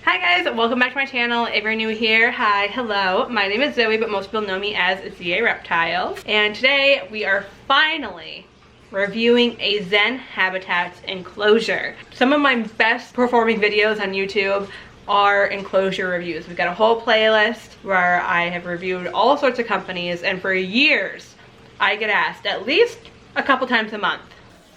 Hi guys, welcome back to my channel. If you're new here, hi, hello. My name is Zoe, but most people know me as ZA Reptiles. And today we are finally reviewing a Zen Habitats enclosure. Some of my best performing videos on YouTube are enclosure reviews. We've got a whole playlist where I have reviewed all sorts of companies, and for years I get asked at least a couple times a month,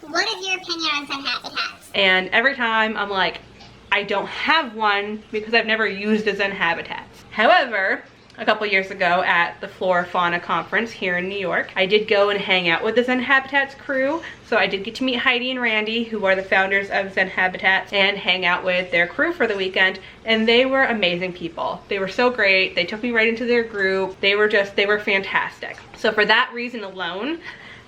what is your opinion on Zen Habitats? And every time I'm like, I don't have one because I've never used a Zen Habitats. However, a couple years ago at the Flora Fauna Conference here in New York, I did go and hang out with the Zen Habitats crew. So I did get to meet Heidi and Randy, who are the founders of Zen Habitats, and hang out with their crew for the weekend. And they were amazing people. They were so great. They took me right into their group. They were fantastic. So for that reason alone,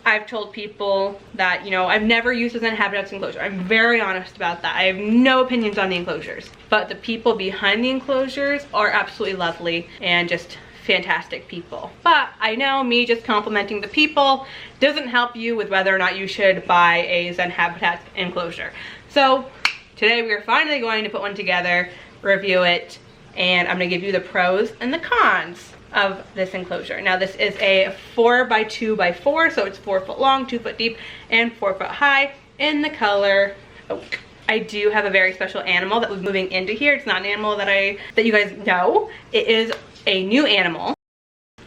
I've told people that, you know, I've never used a Zen Habitats enclosure. I'm very honest about that. I have no opinions on the enclosures, but the people behind the enclosures are absolutely lovely and just fantastic people. But I know me just complimenting the people doesn't help you with whether or not you should buy a Zen Habitats enclosure. So today we are finally going to put one together, review it, and I'm gonna give you the pros and the cons of this enclosure. Now this is a 4x2x4, so it's 4 foot long, 2 foot deep, and 4 foot high in the color oak. I do have a very special animal that was moving into here. It's not an animal that you guys know. It is a new animal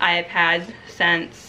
I have had since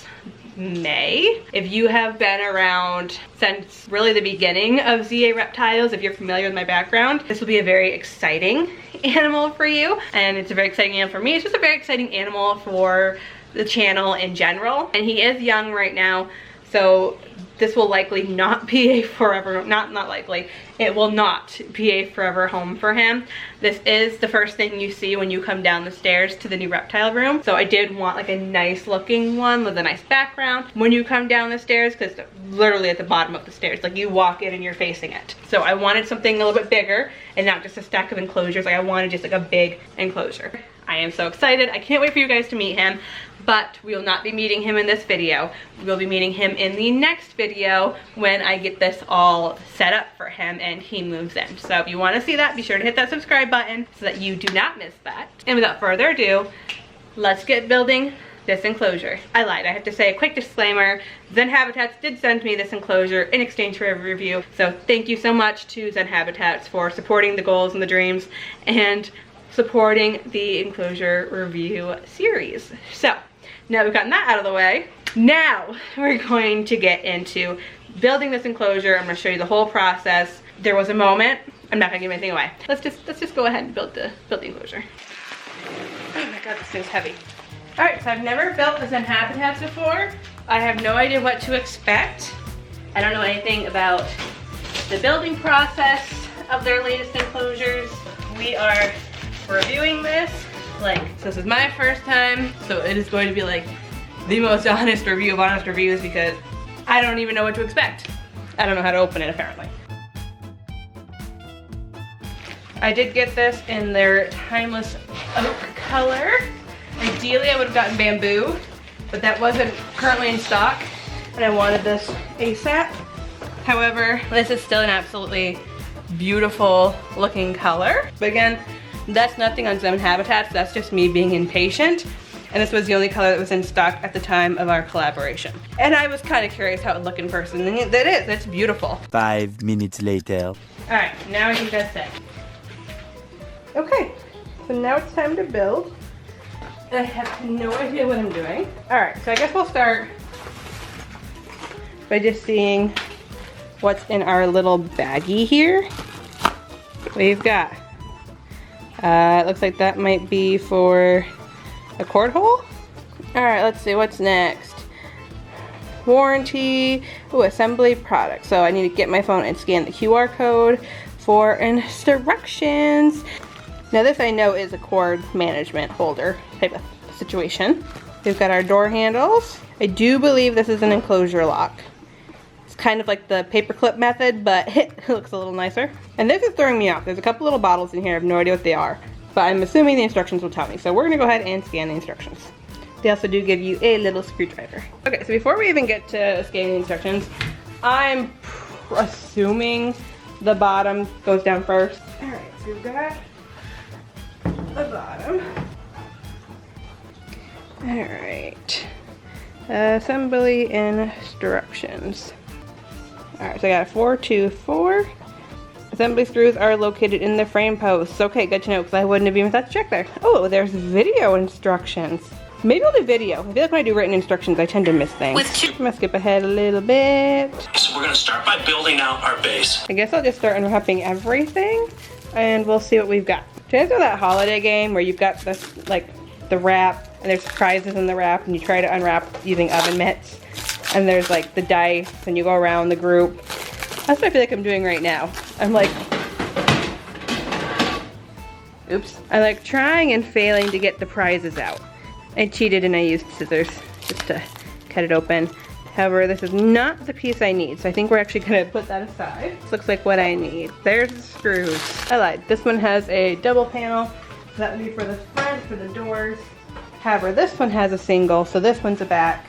May. If you have been around since really the beginning of ZA Reptiles, if you're familiar with my background, this will be a very exciting animal for you. And it's a very exciting animal for me. It's just a very exciting animal for the channel in general. And he is young right now, so this will likely not be a forever, not likely, it will not be a forever home for him. This is the first thing you see when you come down the stairs to the new reptile room. So I did want like a nice looking one with a nice background when you come down the stairs, because literally at the bottom of the stairs, like you walk in and you're facing it. So I wanted something a little bit bigger and not just a stack of enclosures. Like I wanted just like a big enclosure. I am so excited. I can't wait for you guys to meet him. But we will not be meeting him in this video. We'll be meeting him in the next video when I get this all set up for him and he moves in. So if you want to see that, be sure to hit that subscribe button so that you do not miss that. And without further ado, let's get building this enclosure. I lied, I have to say a quick disclaimer. Zen Habitats did send me this enclosure in exchange for a review. So thank you so much to Zen Habitats for supporting the goals and the dreams and supporting the enclosure review series. So now we've gotten that out of the way, now we're going to get into building this enclosure. I'm going to show you the whole process. There was a moment, I'm not going to give anything away. Let's just go ahead and build the enclosure. Oh my god, this thing's heavy. Alright, so I've never built the Zen Habitats before. I have no idea what to expect. I don't know anything about the building process of their latest enclosures. We are reviewing this. So this is my first time, so it is going to be like the most honest review of honest reviews because I don't even know what to expect. I don't know how to open it apparently. I did get this in their timeless oak color. Ideally I would have gotten bamboo, but that wasn't currently in stock and I wanted this ASAP. However, this is still an absolutely beautiful looking color. But again, that's nothing on Zen Habitats, that's just me being impatient. And this was the only color that was in stock at the time of our collaboration. And I was kind of curious how it would look in person, and it's beautiful. 5 minutes later. Alright, now I think that's it. Okay, so now it's time to build. I have no idea what I'm doing. Alright, so I guess we'll start by just seeing what's in our little baggie here. We've got it looks like that might be for a cord hole. Alright, let's see what's next. Warranty, assembly product. So I need to get my phone and scan the QR code for instructions. Now this I know is a cord management holder type of situation. We've got our door handles. I do believe this is an enclosure lock. It's kind of like the paperclip method, but it looks a little nicer. And this is throwing me off. There's a couple little bottles in here. I have no idea what they are, but I'm assuming the instructions will tell me. So we're gonna go ahead and scan the instructions. They also do give you a little screwdriver. Okay, so before we even get to scanning the instructions, I'm assuming the bottom goes down first. All right, so we've got the bottom. Alright. Assembly instructions. Alright, so I got 4, 2, 4. Assembly screws are located in the frame posts. Okay, good to know because I wouldn't have even thought to check there. Oh, there's video instructions. Maybe I'll do video. I feel like when I do written instructions, I tend to miss things. I'm gonna skip ahead a little bit. So we're gonna start by building out our base. I guess I'll just start unwrapping everything and we'll see what we've got. Do you guys know that holiday game where you've got this, like, the wrap and there's prizes in the wrap and you try to unwrap using oven mitts and there's like the dice and you go around the group? That's what I feel like I'm doing right now. I'm like, oops. I'm like trying and failing to get the prizes out. I cheated and I used scissors just to cut it open. However, this is not the piece I need, so I think we're actually gonna put that aside. This looks like what I need. There's the screws. I lied. This one has a double panel. So that would be for the front, for the doors. However, this one has a single, so this one's a back.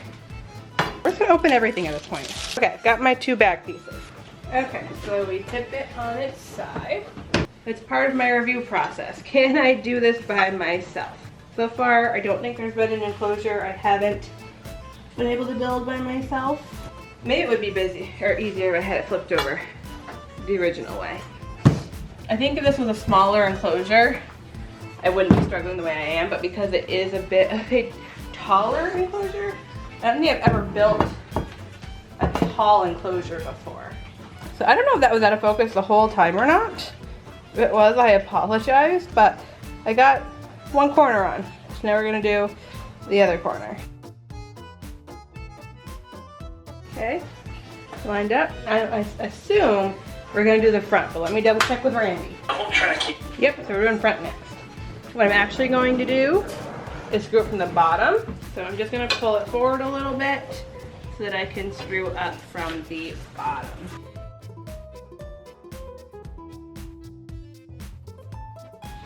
We're just gonna open everything at this point. Okay, I've got my 2 back pieces. Okay, so we tip it on its side. It's part of my review process. Can I do this by myself? So far, I don't think there's been an enclosure I haven't been able to build by myself. Maybe it would be busy or easier if I had it flipped over the original way. I think if this was a smaller enclosure, I wouldn't be struggling the way I am, but because it is a bit of a taller enclosure, I don't think I've ever built a tall enclosure before. So I don't know if that was out of focus the whole time or not. If it was, I apologize, but I got one corner on. So now we're gonna do the other corner. Okay, lined up. I assume we're gonna do the front, but let me double check with Randy. I'm trying to keep. Yep, so we're doing front next. What I'm actually going to do is screw it from the bottom. So I'm just gonna pull it forward a little bit so that I can screw up from the bottom.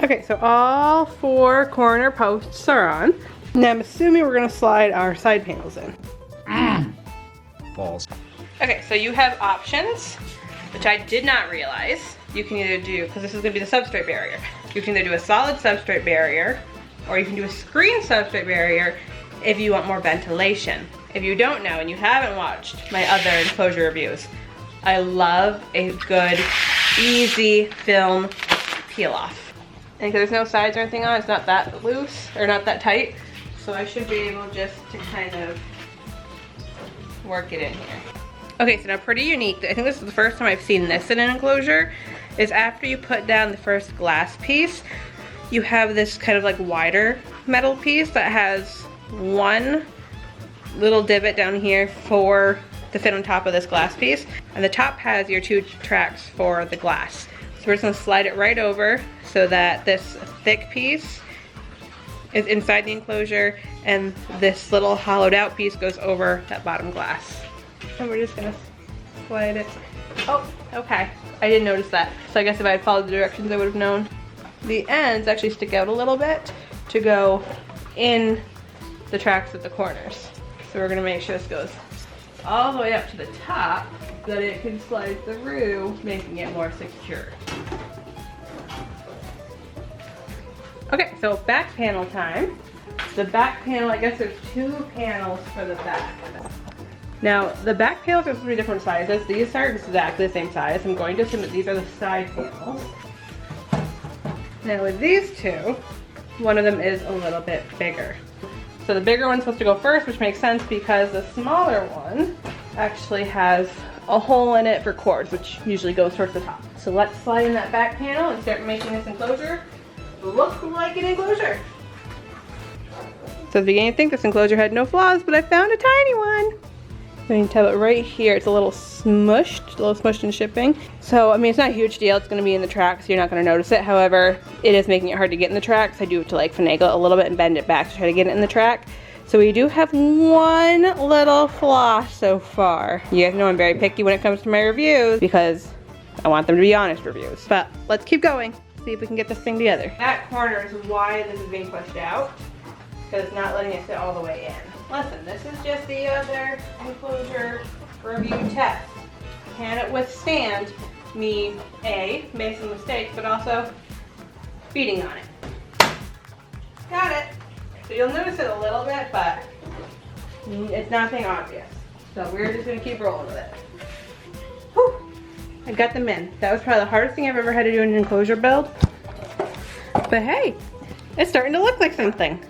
Okay, so all 4 corner posts are on. Now I'm assuming we're gonna slide our side panels in. Balls. Okay, so you have options, which I did not realize. You can either do, because this is gonna be the substrate barrier, you can either do a solid substrate barrier, or you can do a screen substrate barrier if you want more ventilation. If you don't know and you haven't watched my other enclosure reviews, I love a good, easy film peel off. And because there's no sides or anything on, it's not that loose, or not that tight, so I should be able just to kind of work it in here. Okay, so now pretty unique, I think this is the first time I've seen this in an enclosure, is after you put down the first glass piece, you have this kind of like wider metal piece that has one little divot down here for to fit on top of this glass piece, and the top has your 2 tracks for the glass. So we're just gonna slide it right over so that this thick piece is inside the enclosure and this little hollowed out piece goes over that bottom glass. And we're just gonna slide it. Oh, okay. I didn't notice that. So I guess if I had followed the directions I would have known. The ends actually stick out a little bit to go in the tracks at the corners. So we're gonna make sure this goes all the way up to the top so that it can slide through, making it more secure. Okay, so back panel time. The back panel, I guess there's 2 panels for the back. Now, the back panels are 3 different sizes. These are exactly the same size. I'm going to assume that these are the side panels. Now with these 2, one of them is a little bit bigger. So the bigger one's supposed to go first, which makes sense because the smaller one actually has a hole in it for cords, which usually goes towards the top. So let's slide in that back panel and start making this enclosure look like an enclosure. So at the beginning I think this enclosure had no flaws, but I found a tiny one. You can tell it right here, it's a little smushed in shipping. So, I mean, it's not a huge deal. It's gonna be in the tracks, so you're not gonna notice it. However, it is making it hard to get in the tracks. I do have to like finagle it a little bit and bend it back to try to get it in the track. So we do have one little flaw so far. You guys know I'm very picky when it comes to my reviews because I want them to be honest reviews. But let's keep going, see if we can get this thing together. That corner is why this is being pushed out, because it's not letting it fit all the way in. Listen, this is just the other enclosure review test. Can it withstand me, A, making mistakes, but also beating on it? Got it. So you'll notice it a little bit, but it's nothing obvious. So we're just gonna keep rolling with it. Whew. I got them in. That was probably the hardest thing I've ever had to do in an enclosure build. But hey, it's starting to look like something.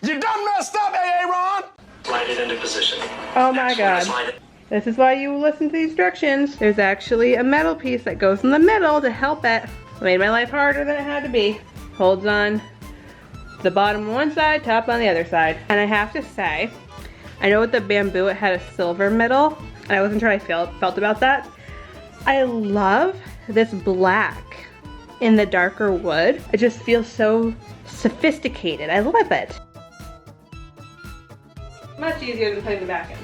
You done messed up, Aaron! Slide it into position. Oh my Next one, God. slide it. This is why you listen to the instructions. There's actually a metal piece that goes in the middle to help it. Made my life harder than it had to be. Holds on the bottom on one side, top on the other side. And I have to say, I know with the bamboo it had a silver middle, and I wasn't sure how I felt about that. I love this black in the darker wood. It just feels so sophisticated. I love it. Much easier than putting the back in,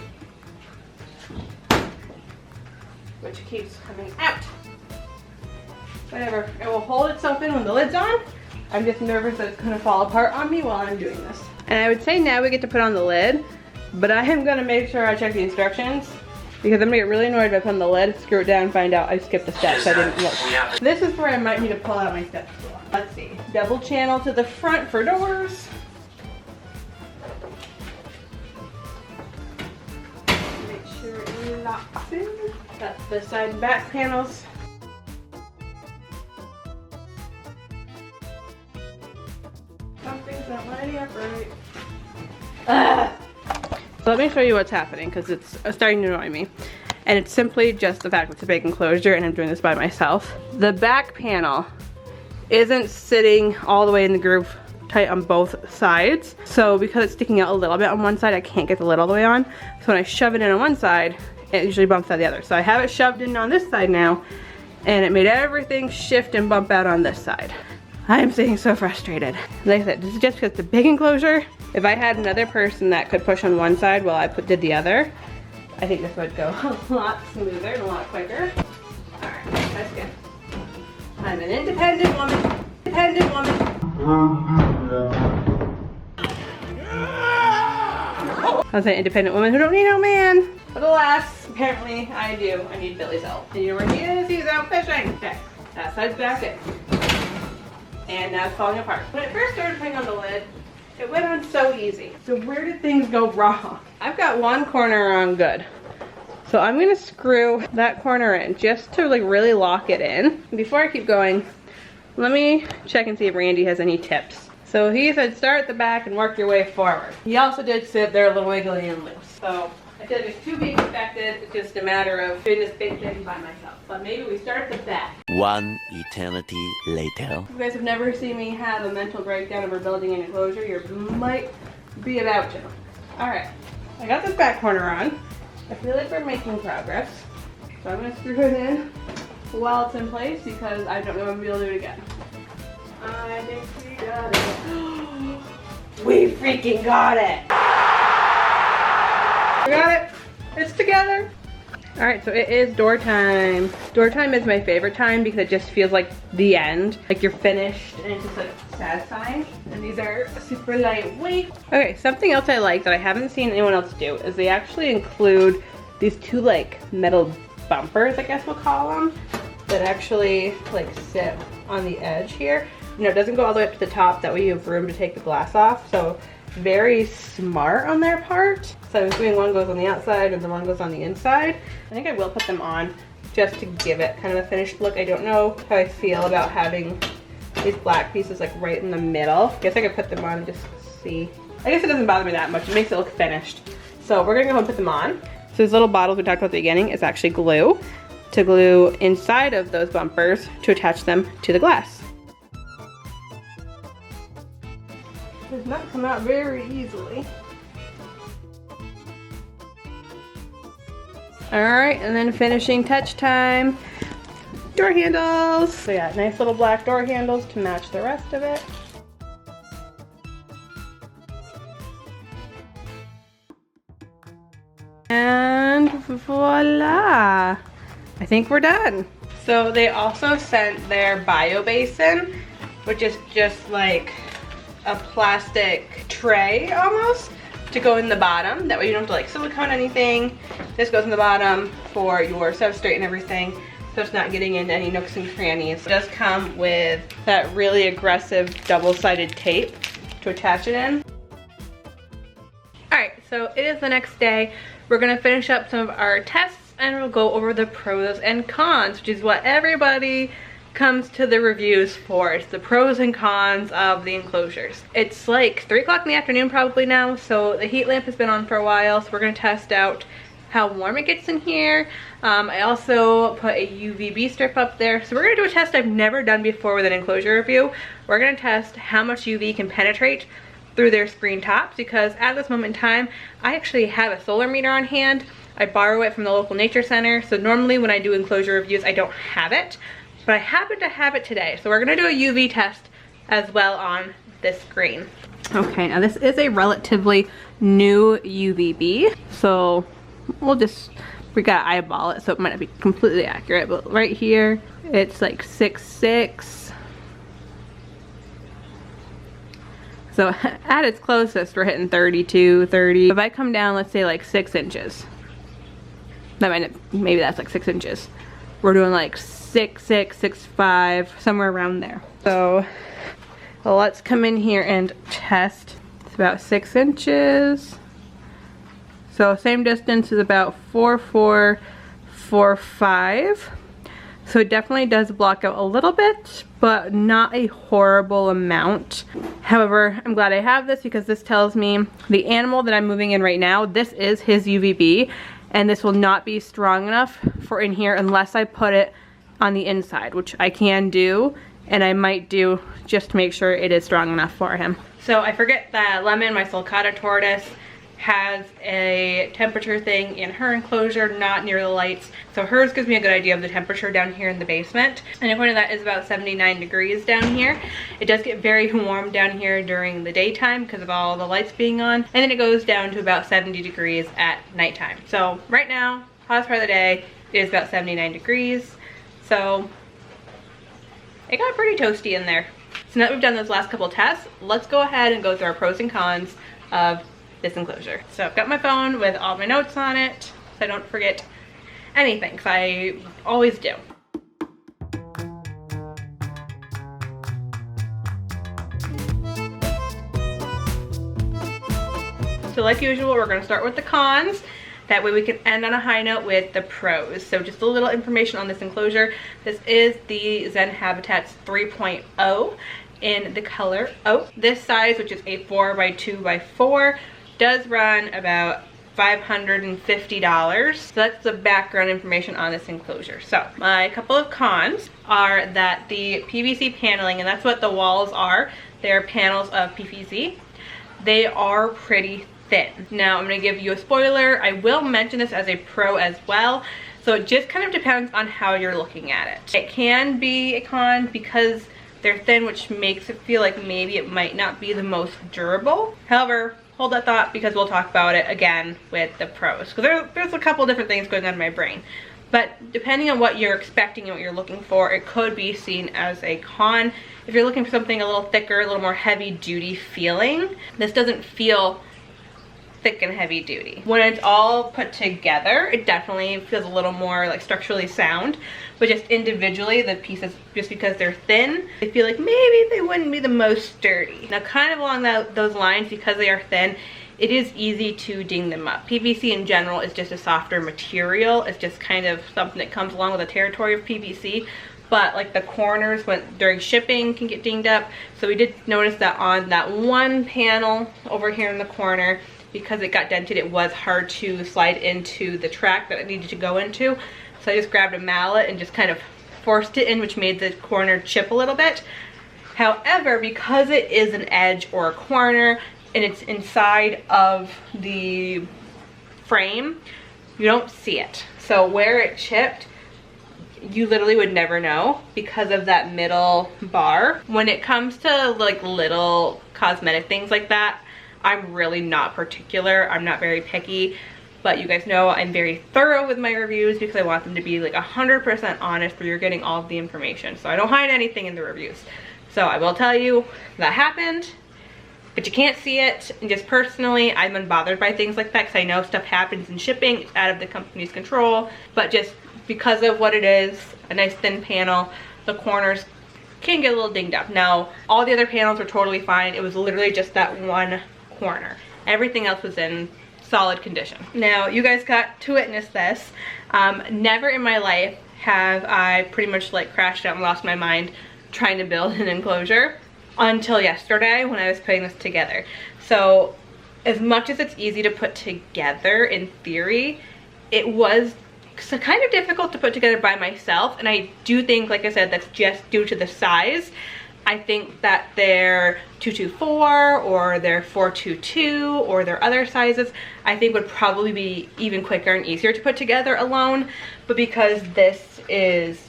which keeps coming out. Whatever, it will hold itself in when the lid's on. I'm just nervous that it's gonna fall apart on me while I'm doing this. And I would say now we get to put on the lid, but I am gonna make sure I check the instructions because I'm gonna get really annoyed if I put on the lid, screw it down, and find out I skipped the steps. I didn't look. This is where I might need to pull out my step stool. Let's see. Double channel to the front for doors. Make sure it locks in. That's the side and back panels. Something's not lining up right. Ugh. So let me show you what's happening because it's starting to annoy me. And it's simply just the fact that it's a big enclosure and I'm doing this by myself. The back panel isn't sitting all the way in the groove tight on both sides. So because it's sticking out a little bit on one side, I can't get the lid all the way on. So when I shove it in on one side, it usually bumps out the other. So I have it shoved in on this side now, and it made everything shift and bump out on this side. I am getting so frustrated. Like I said, this is just because it's a big enclosure. If I had another person that could push on one side while I did the other, I think this would go a lot smoother and a lot quicker. All right, that's good. I'm an independent woman. Independent woman. I was an independent woman who don't need no man. But alas, apparently I do. I need Billy's help. And you know where he is? He's out fishing. Okay, that side's back in. And now it's falling apart. When I first started putting on the lid, it went on so easy. So where did things go wrong? I've got one corner on good. So I'm gonna screw that corner in just to like really lock it in. Before I keep going, let me check and see if Randy has any tips. So he said start at the back and work your way forward. He also did sit there a little wiggly and loose. So I feel like it's too being expected. It's just a matter of doing this big thing by myself. But maybe we start at the back. One eternity later. If you guys have never seen me have a mental breakdown over building an enclosure, you might be about to. Alright, I got this back corner on. I feel like we're making progress. So I'm going to screw it in while it's in place because I don't know if I'm going to be able to do it again. I think we got it. We freaking got it! We got it! It's together! Alright, so it is door time. Door time is my favorite time because it just feels like the end. Like you're finished and it's just like satisfying. And these are super lightweight. Okay, something else I like that I haven't seen anyone else do is they actually include these two like metal bumpers, I guess we'll call them, that actually like sit on the edge here. You know, it doesn't go all the way up to the top, that way you have room to take the glass off. So very smart on their part. So I'm assuming one goes on the outside and the one goes on the inside. I think I will put them on just to give it kind of a finished look. I don't know how I feel about having these black pieces like right in the middle. I guess I could put them on and just see. I guess it doesn't bother me that much. It makes it look finished. So we're gonna go ahead and put them on. So these little bottles we talked about at the beginning is actually glue to glue inside of those bumpers to attach them to the glass. Does not come out very easily. Alright, and then finishing touch time. Door handles. So yeah, nice little black door handles to match the rest of it. And voila! I think we're done. So they also sent their bio basin, which is just like a plastic tray almost to go in the bottom. That way you don't have to like silicone anything. This goes in the bottom for your substrate and everything, so it's not getting into any nooks and crannies. It does come with that really aggressive double-sided tape to attach it in. Alright, so it is the next day. We're gonna finish up some of our tests and we'll go over the pros and cons, which is what everybody comes to the reviews for. It's the pros and cons of the enclosures. It's like 3 o'clock in the afternoon probably now, so the heat lamp has been on for a while, so we're gonna test out how warm it gets in here. I also put a UVB strip up there. So we're gonna do a test I've never done before with an enclosure review. We're gonna test how much UV can penetrate through their screen tops, because at this moment in time, I actually have a solar meter on hand. I borrow it from the local nature center. So normally when I do enclosure reviews, I don't have it, but I happen to have it today. So we're gonna do a UV test as well on this screen. Okay, now this is a relatively new UVB. So we gotta eyeball it, so it might not be completely accurate, but right here, it's like 6.6. So at its closest, we're hitting 32, 30. If I come down, let's say like 6 inches, maybe that's like 6 inches. We're doing like 6.6, 6.5, somewhere around there. So let's come in here and test. It's about 6 inches. So same distance is about 4.4, 4.5. So it definitely does block out a little bit, but not a horrible amount. However, I'm glad I have this because this tells me the animal that I'm moving in right now, this is his UVB, and this will not be strong enough for in here unless I put it on the inside, which I can do, and I might do just to make sure it is strong enough for him. So I forget that Lemon, my sulcata tortoise, has a temperature thing in her enclosure, not near the lights. So hers gives me a good idea of the temperature down here in the basement. And according to that, is about 79 degrees down here. It does get very warm down here during the daytime because of all the lights being on. And then it goes down to about 70 degrees at nighttime. So right now, hottest part of the day, it is about 79 degrees. So it got pretty toasty in there. So now that we've done those last couple tests, let's go ahead and go through our pros and cons of this enclosure. So I've got my phone with all my notes on it so I don't forget anything, because I always do. So like usual, we're going to start with the cons. That way we can end on a high note with the pros. So just a little information on this enclosure. This is the Zen Habitats 3.0 in the color oak. This size, which is a 4x2x4, does run about $550. So that's the background information on this enclosure. So my couple of cons are that the PVC paneling, and that's what the walls are, they're panels of PVC. They are pretty thin. Now I'm going to give you a spoiler. I will mention this as a pro as well. So it just kind of depends on how you're looking at it. It can be a con because they're thin, which makes it feel like maybe it might not be the most durable. However, hold that thought because we'll talk about it again with the pros. Because there's a couple different things going on in my brain. But depending on what you're expecting and what you're looking for, it could be seen as a con. If you're looking for something a little thicker, a little more heavy duty feeling, this doesn't feel thick and heavy duty. When it's all put together, it definitely feels a little more like structurally sound, but just individually, the pieces, just because they're thin, I feel like maybe they wouldn't be the most sturdy. Now kind of along those lines, because they are thin, it is easy to ding them up. PVC in general is just a softer material. It's just kind of something that comes along with the territory of PVC. But like the corners during shipping can get dinged up. So we did notice that on that one panel over here in the corner, because it got dented, it was hard to slide into the track that it needed to go into. So I just grabbed a mallet and just kind of forced it in, which made the corner chip a little bit. However, because it is an edge or a corner and it's inside of the frame, you don't see it. So where it chipped, you literally would never know because of that middle bar. When it comes to like little cosmetic things like that, I'm really not particular. I'm not very picky, but you guys know I'm very thorough with my reviews because I want them to be like 100% honest, where you're getting all of the information. So I don't hide anything in the reviews. So I will tell you that happened, but you can't see it. And just personally, I'm unbothered by things like that because I know stuff happens in shipping. It's out of the company's control, but just because of what it is, a nice thin panel, the corners can get a little dinged up. Now, all the other panels were totally fine. It was literally just that one corner. Everything else was in solid condition. Now, you guys got to witness this. Never in my life have I pretty much like crashed out and lost my mind trying to build an enclosure until yesterday when I was putting this together. So as much as it's easy to put together in theory, it was kind of difficult to put together by myself, and I do think, like I said, that's just due to the size. I think that their 224 or their 422 or their other sizes, I think would probably be even quicker and easier to put together alone, but because this is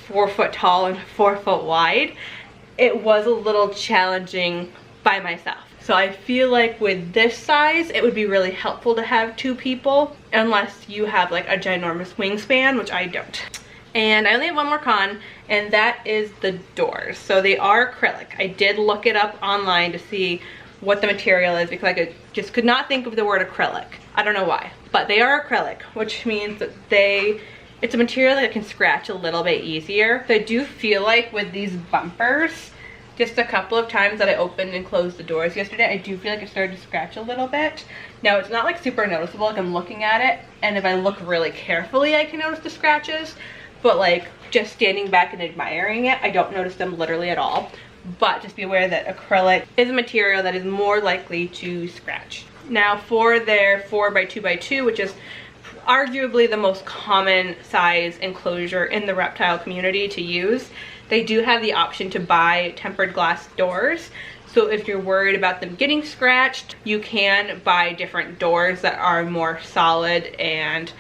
4 foot tall and 4 foot wide, it was a little challenging by myself. So I feel like with this size, it would be really helpful to have 2 people, unless you have like a ginormous wingspan, which I don't. And I only have one more con, and that is the doors. So they are acrylic. I did look it up online to see what the material is because I just could not think of the word acrylic. I don't know why, but they are acrylic, which means that it's a material that can scratch a little bit easier. So I do feel like with these bumpers, just a couple of times that I opened and closed the doors yesterday, I do feel like it started to scratch a little bit. Now, it's not like super noticeable, like I'm looking at it, and if I look really carefully, I can notice the scratches, but like just standing back and admiring it, I don't notice them literally at all. But just be aware that acrylic is a material that is more likely to scratch. Now, for their 4x2x2, which is arguably the most common size enclosure in the reptile community to use, they do have the option to buy tempered glass doors. So if you're worried about them getting scratched, you can buy different doors that are more solid and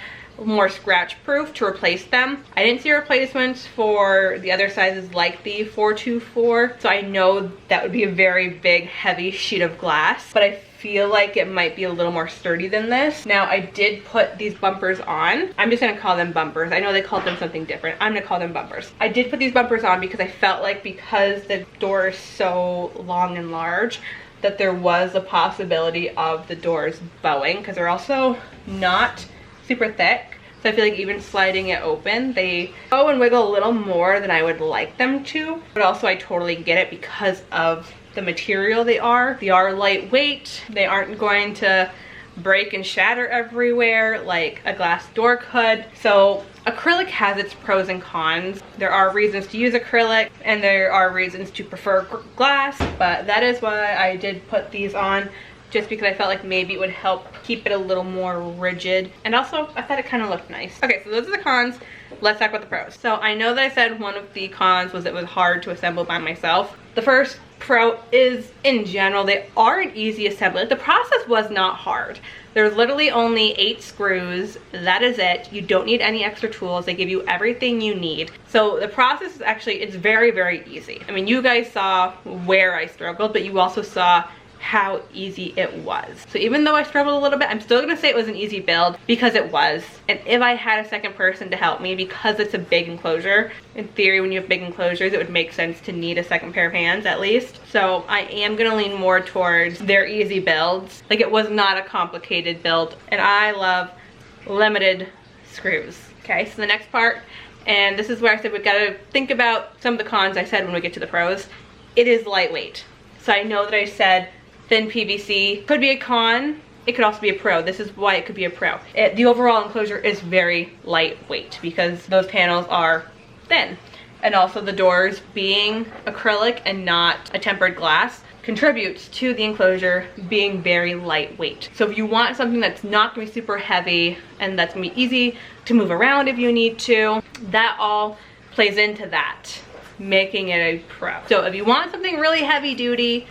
more scratch proof to replace them. I didn't see replacements for the other sizes like the 424, so I know that would be a very big heavy sheet of glass, but I feel like it might be a little more sturdy than this. Now, I did put these bumpers on. I'm just gonna call them bumpers. I know they called them something different. I'm gonna call them bumpers. I did put these bumpers on because I felt like because the door is so long and large that there was a possibility of the doors bowing, because they're also not super thick. So I feel like even sliding it open, they bow and wiggle a little more than I would like them to. But also I totally get it because of the material they are. They are lightweight. They aren't going to break and shatter everywhere like a glass door could. So acrylic has its pros and cons. There are reasons to use acrylic and there are reasons to prefer glass, but that is why I did put these on, just because I felt like maybe it would help keep it a little more rigid. And also, I thought it kind of looked nice. Okay, so those are the cons. Let's talk about the pros. So I know that I said one of the cons was it was hard to assemble by myself. The first pro is, in general, they are an easy assembly. The process was not hard. There's literally only 8 screws. That is it. You don't need any extra tools. They give you everything you need. So the process is actually, it's very, very easy. I mean, you guys saw where I struggled, but you also saw how easy it was. So even though I struggled a little bit, I'm still gonna say it was an easy build because it was. And if I had a second person to help me, because it's a big enclosure, in theory when you have big enclosures it would make sense to need a second pair of hands at least. So I am gonna lean more towards their easy builds. Like, it was not a complicated build, and I love limited screws. Okay, so the next part, and this is where I said we've got to think about some of the cons I said when we get to the pros. It is lightweight. So I know that I said thin PVC could be a con. It could also be a pro. This is why it could be a pro. The overall enclosure is very lightweight because those panels are thin. And also the doors being acrylic and not a tempered glass contributes to the enclosure being very lightweight. So if you want something that's not gonna be super heavy and that's gonna be easy to move around if you need to, that all plays into that, making it a pro. So if you want something really heavy duty,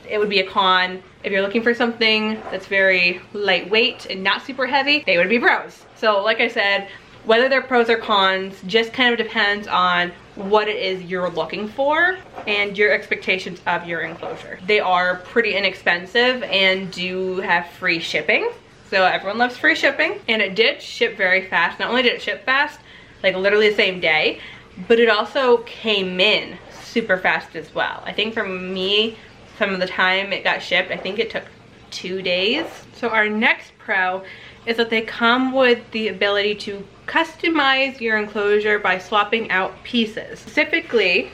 it would be a con. If you're looking for something that's very lightweight and not super heavy, they would be pros. So like I said, whether they're pros or cons just kind of depends on what it is you're looking for and your expectations of your enclosure. They are pretty inexpensive and do have free shipping. So everyone loves free shipping, and it did ship very fast. Not only did it ship fast, like literally the same day, but it also came in super fast as well. I think for me, some of the time it got shipped, I think it took 2 days. So our next pro is that they come with the ability to customize your enclosure by swapping out pieces. Specifically,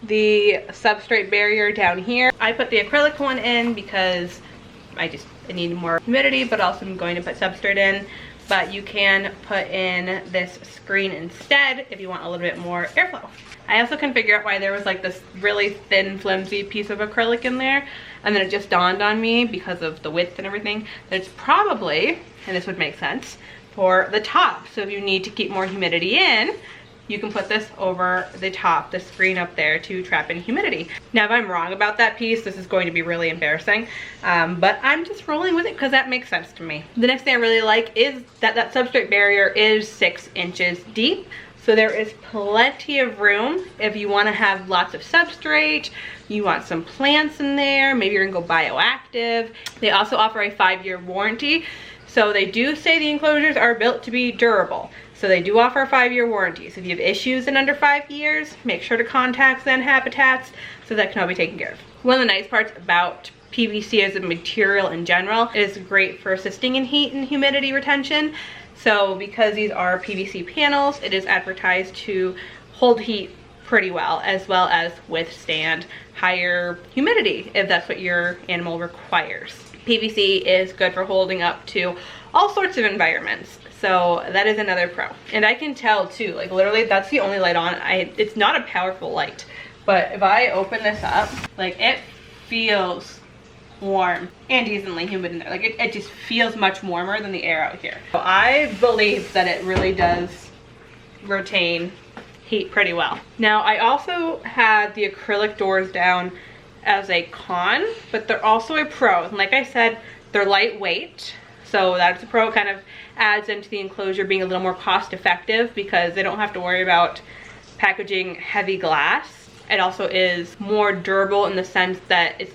the substrate barrier down here. I put the acrylic one in because I need more humidity, but also I'm going to put substrate in. But you can put in this screen instead if you want a little bit more airflow. I also couldn't figure out why there was like this really thin, flimsy piece of acrylic in there. And then it just dawned on me, because of the width and everything, that it's probably, and this would make sense, for the top. So if you need to keep more humidity in, you can put this over the top, the screen up there, to trap in humidity. Now, if I'm wrong about that piece, this is going to be really embarrassing, but I'm just rolling with it because that makes sense to me. The next thing I really like is that that substrate barrier is 6 inches deep. So there is plenty of room if you want to have lots of substrate, you want some plants in there, maybe you're gonna go bioactive. They also offer a 5-year warranty. So they do say the enclosures are built to be durable. So they do offer a 5-year warranty. So if you have issues in under 5 years, make sure to contact Zen Habitats so that can all be taken care of. One of the nice parts about PVC as a material in general is great for assisting in heat and humidity retention. So because these are PVC panels, it is advertised to hold heat pretty well as withstand higher humidity if that's what your animal requires. PVC is good for holding up to all sorts of environments. So that is another pro. And I can tell too, like literally that's the only light on. It's not a powerful light, but if I open this up, like it feels warm and decently humid in there. Like it just feels much warmer than the air out here. So I believe that it really does retain heat pretty well. Now I also had the acrylic doors down as a con, but they're also a pro. And like I said, they're lightweight. So that's a pro. It kind of adds into the enclosure being a little more cost effective because they don't have to worry about packaging heavy glass. It also is more durable in the sense that it's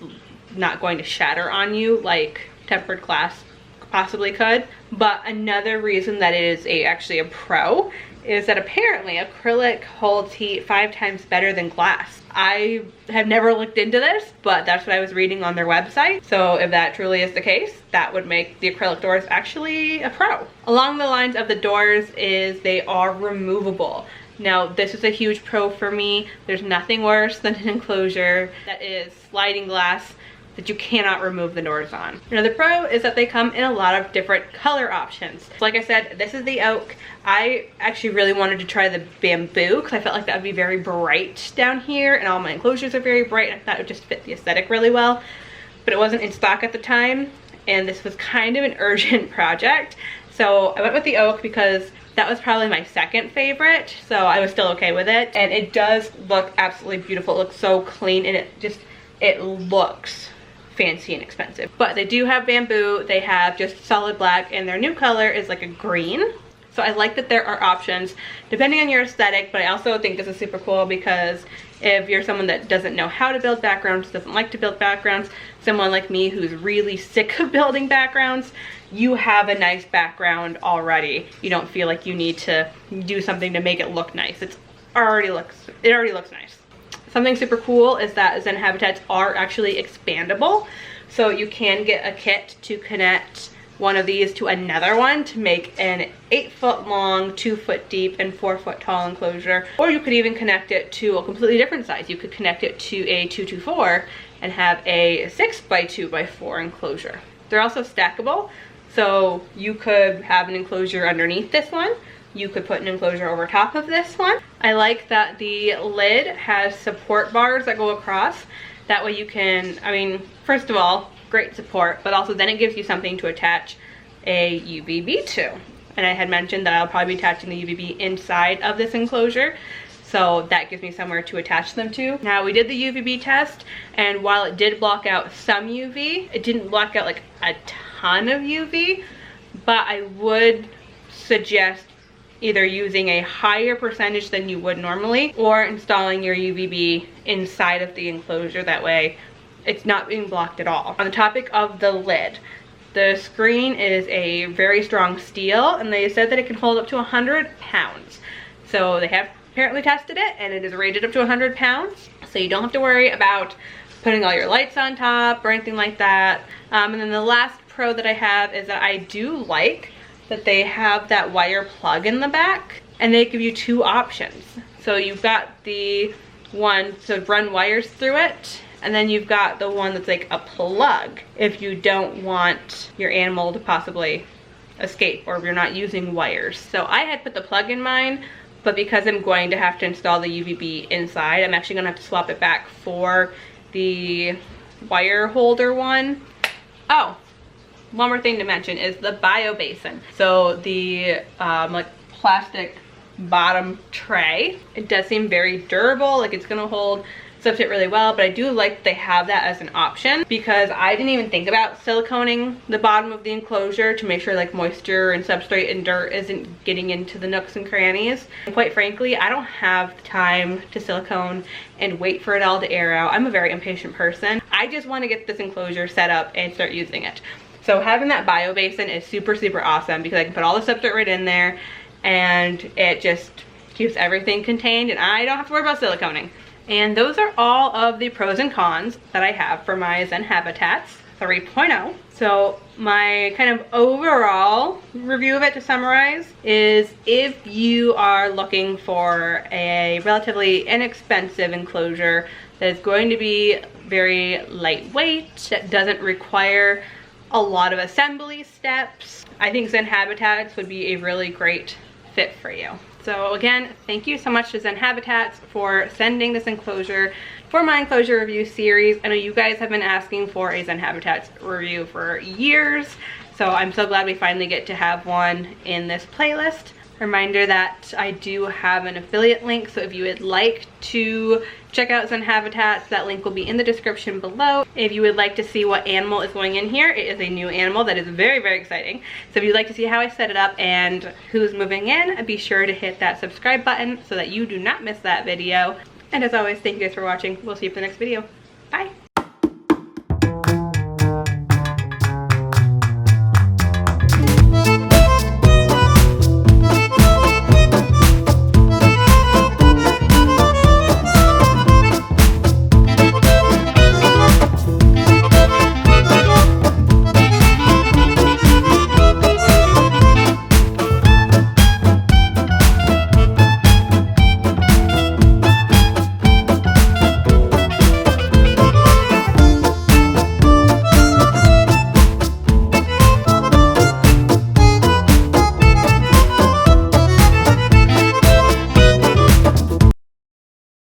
not going to shatter on you like tempered glass possibly could. But another reason that it is actually a pro is that apparently acrylic holds heat 5 times better than glass. I have never looked into this, but that's what I was reading on their website. So if that truly is the case, that would make the acrylic doors actually a pro. Along the lines of the doors is they are removable. Now this is a huge pro for me. There's nothing worse than an enclosure that is sliding glass that you cannot remove the doors on. Another pro is that they come in a lot of different color options. So like I said, this is the oak. I actually really wanted to try the bamboo because I felt like that would be very bright down here, and all my enclosures are very bright. I thought it would just fit the aesthetic really well, but it wasn't in stock at the time, and this was kind of an urgent project. So I went with the oak because that was probably my second favorite, so I was still okay with it. And it does look absolutely beautiful. It looks so clean, and it looks fancy and expensive. But they do have bamboo, they have just solid black, and their new color is like a green. So I like that there are options depending on your aesthetic, but I also think this is super cool because if you're someone that doesn't know how to build backgrounds, doesn't like to build backgrounds, someone like me who's really sick of building backgrounds, you have a nice background already. You don't feel like you need to do something to make it look nice. It already looks nice. Something super cool is that Zen Habitats are actually expandable. So you can get a kit to connect one of these to another one to make an 8-foot long, 2-foot deep, and 4-foot tall enclosure. Or you could even connect it to a completely different size. You could connect it to a 2x4 and have a 6x2x4 enclosure. They're also stackable. So you could have an enclosure underneath this one. You could put an enclosure over top of this one. I like that the lid has support bars that go across. That way you can, I mean, first of all, great support, but also then it gives you something to attach a UVB to. And I had mentioned that I'll probably be attaching the UVB inside of this enclosure. So that gives me somewhere to attach them to. Now we did the UVB test, and while it did block out some UV, it didn't block out like a ton of UV, but I would suggest either using a higher percentage than you would normally or installing your UVB inside of the enclosure. That way it's not being blocked at all. On the topic of the lid, the screen is a very strong steel, and they said that it can hold up to 100 pounds. So they have apparently tested it, and it is rated up to 100 pounds. So you don't have to worry about putting all your lights on top or anything like that. And then the last pro that I have is that I do like that they have that wire plug in the back, and they give you 2 options. So you've got the one to run wires through it, and then you've got the one that's like a plug if you don't want your animal to possibly escape or if you're not using wires. So I had put the plug in mine, but because I'm going to have to install the UVB inside, I'm actually gonna have to swap it back for the wire holder one. Oh, one more thing to mention is the bio basin. So the like plastic bottom tray, it does seem very durable, like it's gonna hold substrate really well, but I do like they have that as an option because I didn't even think about siliconing the bottom of the enclosure to make sure like moisture and substrate and dirt isn't getting into the nooks and crannies. And quite frankly, I don't have the time to silicone and wait for it all to air out. I'm a very impatient person. I just want to get this enclosure set up and start using it. So having that bio basin is super, super awesome because I can put all the substrate right in there and it just keeps everything contained and I don't have to worry about siliconing. And those are all of the pros and cons that I have for my Zen Habitats 3.0. So my kind of overall review of it, to summarize, is if you are looking for a relatively inexpensive enclosure that is going to be very lightweight, that doesn't require a lot of assembly steps, I think Zen Habitats would be a really great fit for you. So again, thank you so much to Zen Habitats for sending this enclosure for my enclosure review series. I know you guys have been asking for a Zen Habitats review for years, so I'm so glad we finally get to have one in this playlist. Reminder that I do have an affiliate link, so if you would like to check out Zen Habitats, that link will be in the description below. If you would like to see what animal is going in here, it is a new animal that is very, very exciting. So if you'd like to see how I set it up and who's moving in, be sure to hit that subscribe button so that you do not miss that video. And as always, thank you guys for watching. We'll see you for the next video. Bye!